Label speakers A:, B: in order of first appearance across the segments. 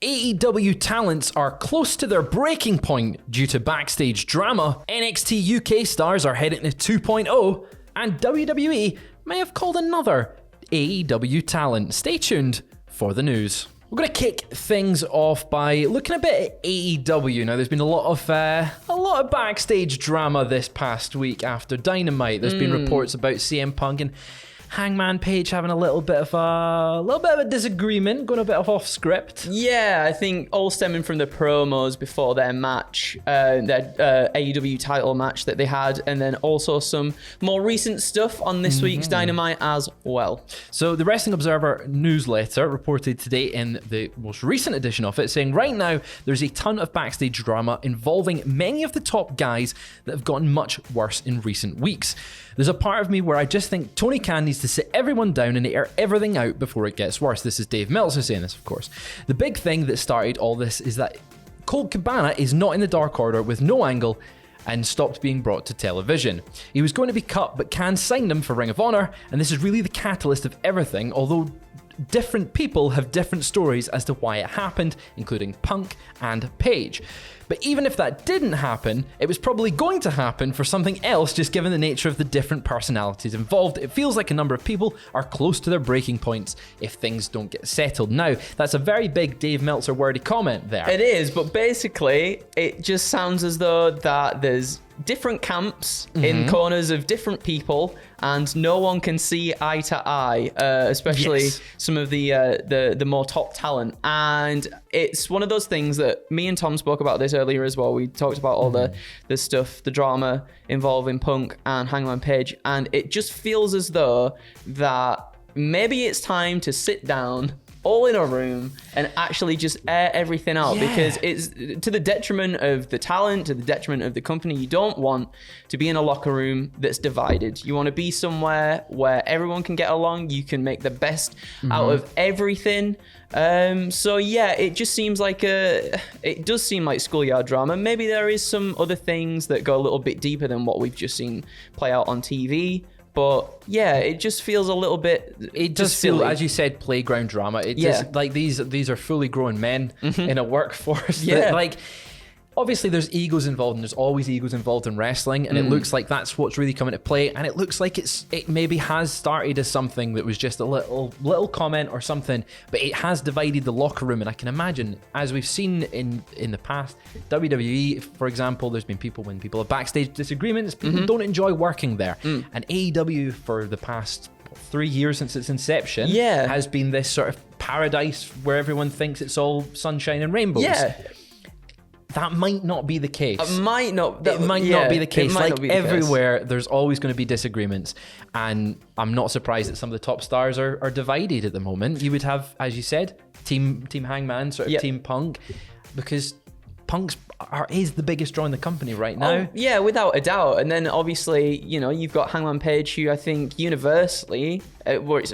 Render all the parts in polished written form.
A: AEW talents are close to their breaking point due to backstage drama, NXT UK stars are heading to 2.0, and WWE may have called another AEW talent. Stay tuned for the news. We're going to kick things off by looking a bit at AEW. Now, there's been a lot of backstage drama this past week after Dynamite. There's been reports about CM Punk and Hangman Page having a little bit of a disagreement, going a bit off script.
B: Yeah, I think all stemming from the promos before their match, their AEW title match that they had, and then also some more recent stuff on this week's Dynamite as well.
A: So the Wrestling Observer newsletter reported today in the most recent edition of it, saying right now there's a ton of backstage drama involving many of the top guys that have gotten much worse in recent weeks. There's a part of me where I just think Tony Khan needs to sit everyone down and air everything out before it gets worse. This is Dave Meltzer saying this, of course. The big thing that started all this is that Colt Cabana is not in the Dark Order with no angle and stopped being brought to television. He was going to be cut, but Khan signed him for Ring of Honor, and this is really the catalyst of everything, although different people have different stories as to why it happened, including Punk and Page. But even if that didn't happen, it was probably going to happen for something else, just given the nature of the different personalities involved. It feels like a number of people are close to their breaking points if things don't get settled. Now, that's a very big Dave Meltzer wordy comment there.
B: It is, but basically, it just sounds as though that there's different camps in corners of different people, and no one can see eye to eye, especially some of the more top talent. And it's one of those things that me and Tom spoke about this earlier as well. We talked about all the stuff, the drama involving Punk and Hangman Page, and it just feels as though that maybe it's time to sit down all in a room and actually just air everything out, because it's to the detriment of the talent, to the detriment of the company. You don't want to be in a locker room that's divided. You want to be somewhere where everyone can get along, you can make the best out of everything. So yeah, it just seems like it does seem like schoolyard drama. Maybe there is some other things that go a little bit deeper than what we've just seen play out on TV. But yeah, it just feels a little bit.
A: It does feel, as you said, playground drama. It just like these are fully grown men in a workforce. That, like, obviously there's egos involved, and there's always egos involved in wrestling, and it looks like that's what's really coming to play. And it looks like it maybe has started as something that was just a little comment or something, but it has divided the locker room. And I can imagine, as we've seen in the past, WWE, for example, there's been when people have backstage disagreements, people don't enjoy working there. And AEW for the past 3 years since its inception has been this sort of paradise where everyone thinks it's all sunshine and rainbows. That might not be the case.
B: It might not be the case.
A: Like everywhere, there's always going to be disagreements. And I'm not surprised that some of the top stars are divided at the moment. You would have, as you said, Team Hangman, sort of Team Punk, because Punk's is the biggest draw in the company right now.
B: Oh, yeah, without a doubt. And then obviously, you've got Hangman Page, who I think universally,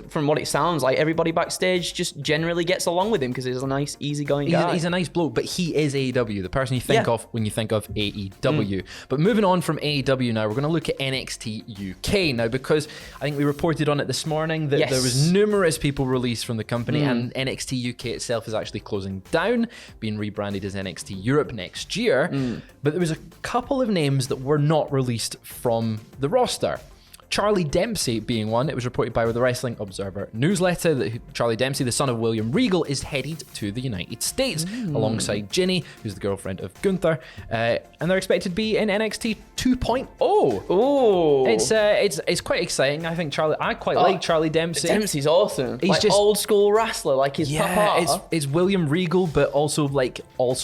B: from what it sounds like, everybody backstage just generally gets along with him because he's a nice, easygoing guy.
A: He's a nice bloke, but he is AEW, the person you think of when you think of AEW. But moving on from AEW now, we're going to look at NXT UK now, because I think we reported on it this morning that there was numerous people released from the company, and NXT UK itself is actually closing down, being rebranded as NXT Europe next year. But there was a couple of names that were not released from the roster. Charlie Dempsey being one. It was reported by the Wrestling Observer newsletter that Charlie Dempsey, the son of William Regal, is headed to the United States alongside Ginny, who's the girlfriend of Gunther, and they're expected to be in NXT 2.0.
B: Oh,
A: it's quite exciting. I think I quite like Charlie Dempsey.
B: Dempsey's awesome. He's like just old school wrestler, like his papa.
A: It's William Regal, but also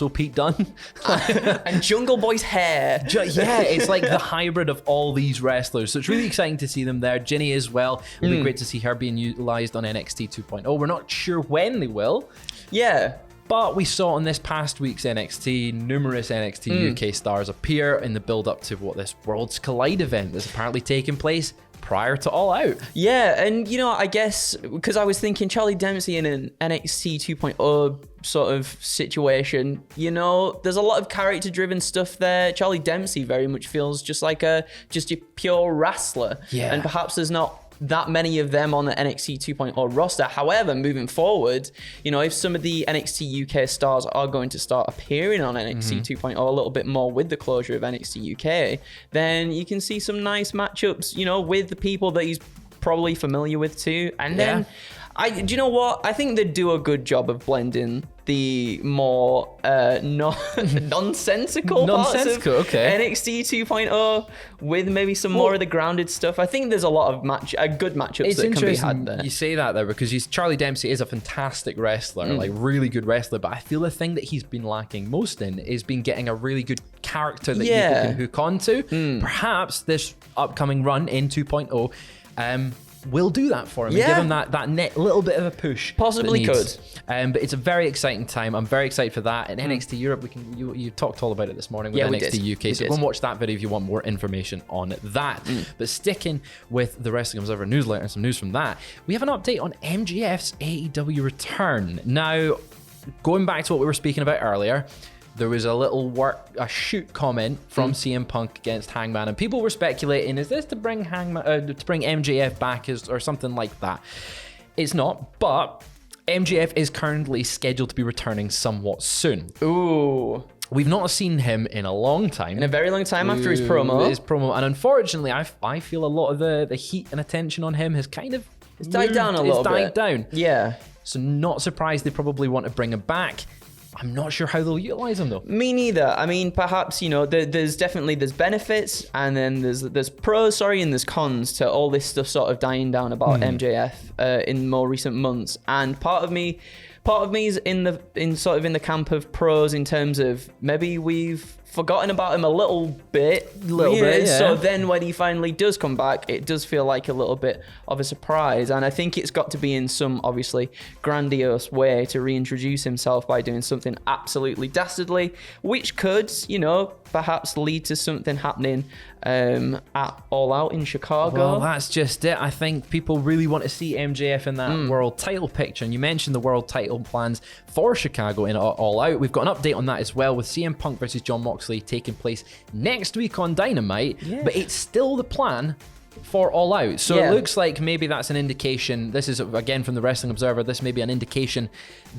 A: Pete Dunne
B: and Jungle Boy's hair.
A: It's like the hybrid of all these wrestlers. So it's really exciting to see them there. Ginny as well. It'll be great to see her being utilized on NXT 2.0. We're not sure when they will.
B: Yeah.
A: But we saw on this past week's NXT, numerous NXT UK stars appear in the build-up to what this Worlds Collide event that's apparently taking place prior to All Out.
B: Yeah, and I guess, because I was thinking Charlie Dempsey in an NXT 2.0 sort of situation, there's a lot of character-driven stuff there. Charlie Dempsey very much feels just like just a pure wrestler. Yeah. And perhaps there's not that many of them on the NXT 2.0 roster. However, moving forward, you know, if some of the NXT UK stars are going to start appearing on NXT 2.0 a little bit more with the closure of NXT UK, then you can see some nice matchups, you know, with the people that he's probably familiar with too. And then do you know what? I think they do a good job of blending the more nonsensical parts of NXT 2.0 with maybe some more of the grounded stuff. I think there's a lot of good matchups that can be had there.
A: You say that there because Charlie Dempsey is a fantastic wrestler, like really good wrestler, but I feel the thing that he's been lacking most in is been getting a really good character that people can hook onto. Perhaps this upcoming run in 2.0 will do that for him and give him that little bit of a push.
B: Possibly could.
A: But it's a very exciting time. I'm very excited for that. In NXT Europe, you talked all about it this morning with NXT UK. So go and watch that video if you want more information on that. But sticking with the Wrestling Observer newsletter and some news from that, we have an update on MJF's AEW Return. Now, going back to what we were speaking about earlier, there was a shoot comment from CM Punk against Hangman, and people were speculating, is this to bring MJF back or something like that? It's not, but MJF is currently scheduled to be returning somewhat soon.
B: Ooh.
A: We've not seen him in a long time.
B: In a very long time after his promo.
A: And unfortunately, I feel a lot of the heat and attention on him has kind of
B: died down a little bit.
A: It's died down.
B: Yeah.
A: So not surprised they probably want to bring him back. I'm not sure how they'll utilize him though.
B: Me neither. I mean, perhaps, you know, there's benefits and then there's pros, and there's cons to all this stuff sort of dying down about MJF in more recent months. And part of me is in the camp of pros in terms of maybe we've forgotten about him a little bit. So then when he finally does come back, it does feel like a little bit of a surprise. And I think it's got to be in some obviously grandiose way to reintroduce himself by doing something absolutely dastardly, which could, you know, perhaps lead to something happening at All Out in Chicago.
A: Well, that's just it. I think people really want to see MJF in that world title picture. And you mentioned the world title plans for Chicago in All Out. We've got an update on that as well with CM Punk versus Jon Moxley taking place next week on Dynamite. Yeah. But it's still the plan for All Out. So it looks like maybe that's an indication. This is, again, from the Wrestling Observer, this may be an indication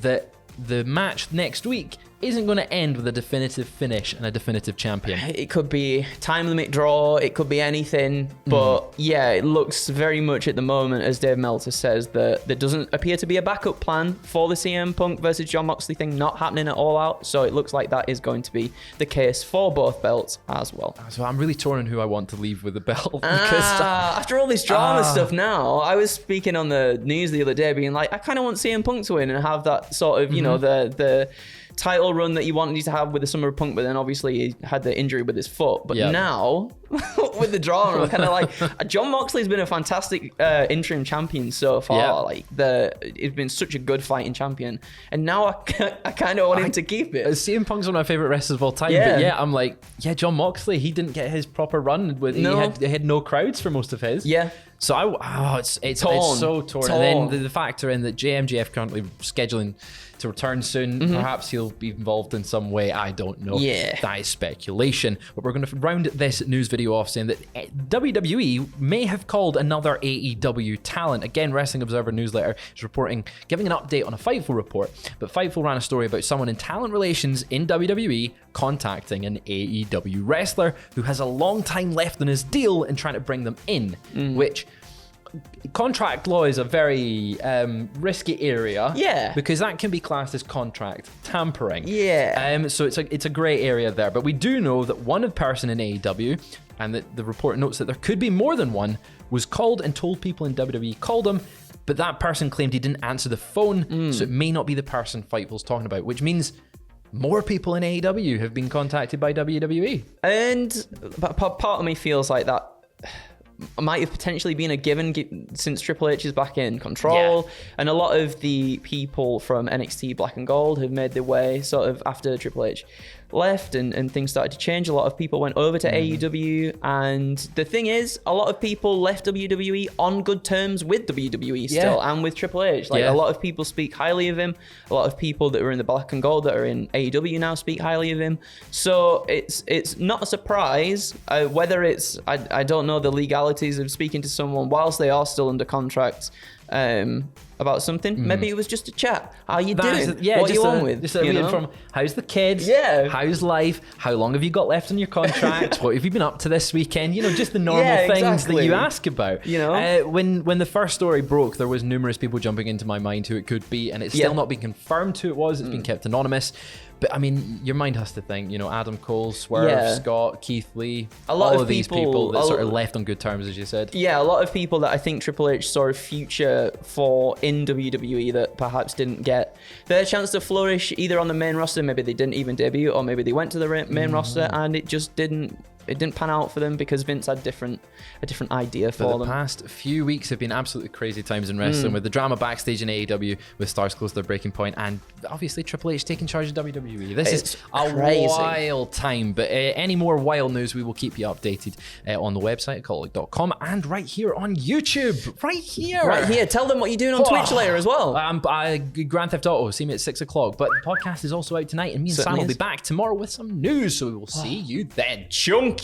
A: that the match next week isn't going to end with a definitive finish and a definitive champion.
B: It could be time limit draw, it could be anything, but it looks very much at the moment, as Dave Meltzer says, that there doesn't appear to be a backup plan for the CM Punk versus Jon Moxley thing not happening at All Out, so it looks like that is going to be the case for both belts as well.
A: So I'm really torn on who I want to leave with the belt.
B: Because after all this drama stuff now, I was speaking on the news the other day being like, I kind of want CM Punk to win and have that sort of, you know, the title run that you wanted to have with the Summer of Punk, but then obviously he had the injury with his foot. But now, with the drama, kind of like Jon Moxley's been a fantastic interim champion so far. Like he's been such a good fighting champion, and now I kind of want him to keep it.
A: CM Punk's one of my favorite wrestlers of all time. But I'm like, Jon Moxley, he didn't get his proper run. He had no crowds for most of his.
B: Yeah.
A: So it's so torn. And then the factor in that JMJF currently scheduling to return soon. Perhaps he'll be involved in some way. I don't know. That is speculation. But we're going to round this news video off saying that WWE may have called another AEW talent. Again, Wrestling Observer newsletter is giving an update on a Fightful report. But Fightful ran a story about someone in talent relations in WWE contacting an AEW wrestler who has a long time left on his deal and trying to bring them in, which contract law is a very risky area. Because that can be classed as contract tampering. So it's a grey area there. But we do know that one person in AEW, and that the report notes that there could be more than one, was called and told people in WWE called him, but that person claimed he didn't answer the phone, so it may not be the person Fightful's talking about, which means more people in AEW have been contacted by WWE.
B: And part of me feels like that might have potentially been a given since Triple H is back in control. And a lot of the people from NXT Black and Gold have made their way sort of after Triple H left and things started to change. A lot of people went over to AEW, and the thing is, a lot of people left WWE on good terms with WWE still and with Triple H. Like a lot of people speak highly of him. A lot of people that were in the Black and Gold that are in AEW now speak highly of him. So it's not a surprise whether it's I don't know the legality technicalities of speaking to someone whilst they are still under contract about something. Maybe it was just a chat. How you doing?
A: Yeah,
B: what are you on with?
A: Just from how's the kids?
B: Yeah.
A: How's life? How long have you got left on your contract? What have you been up to this weekend? You know, just the normal things that you ask about.
B: You know,
A: when the first story broke, there was numerous people jumping into my mind who it could be, and it's still not been confirmed who it was. It's been kept anonymous. But I mean, your mind has to think, you know, Adam Cole, Swerve, Scott, Keith Lee, all of these people that sort of left on good terms, as you said.
B: Yeah, a lot of people that I think Triple H saw a future for in WWE that perhaps didn't get their chance to flourish either on the main roster, maybe they didn't even debut, or maybe they went to the main roster and it just didn't pan out for them because Vince had a different idea for them.
A: The past few weeks have been absolutely crazy times in wrestling, with the drama backstage in AEW, with stars close to their breaking point, and obviously Triple H taking charge of WWE. This is a wild time, but any more wild news, we will keep you updated on the website at cultaholic.com and right here on YouTube. Right here.
B: Tell them what you're doing on Twitch later as well.
A: Grand Theft Auto, see me at 6 o'clock, but the podcast is also out tonight, and me and Sam will be back tomorrow with some news, so we will see you then.
B: Chunky.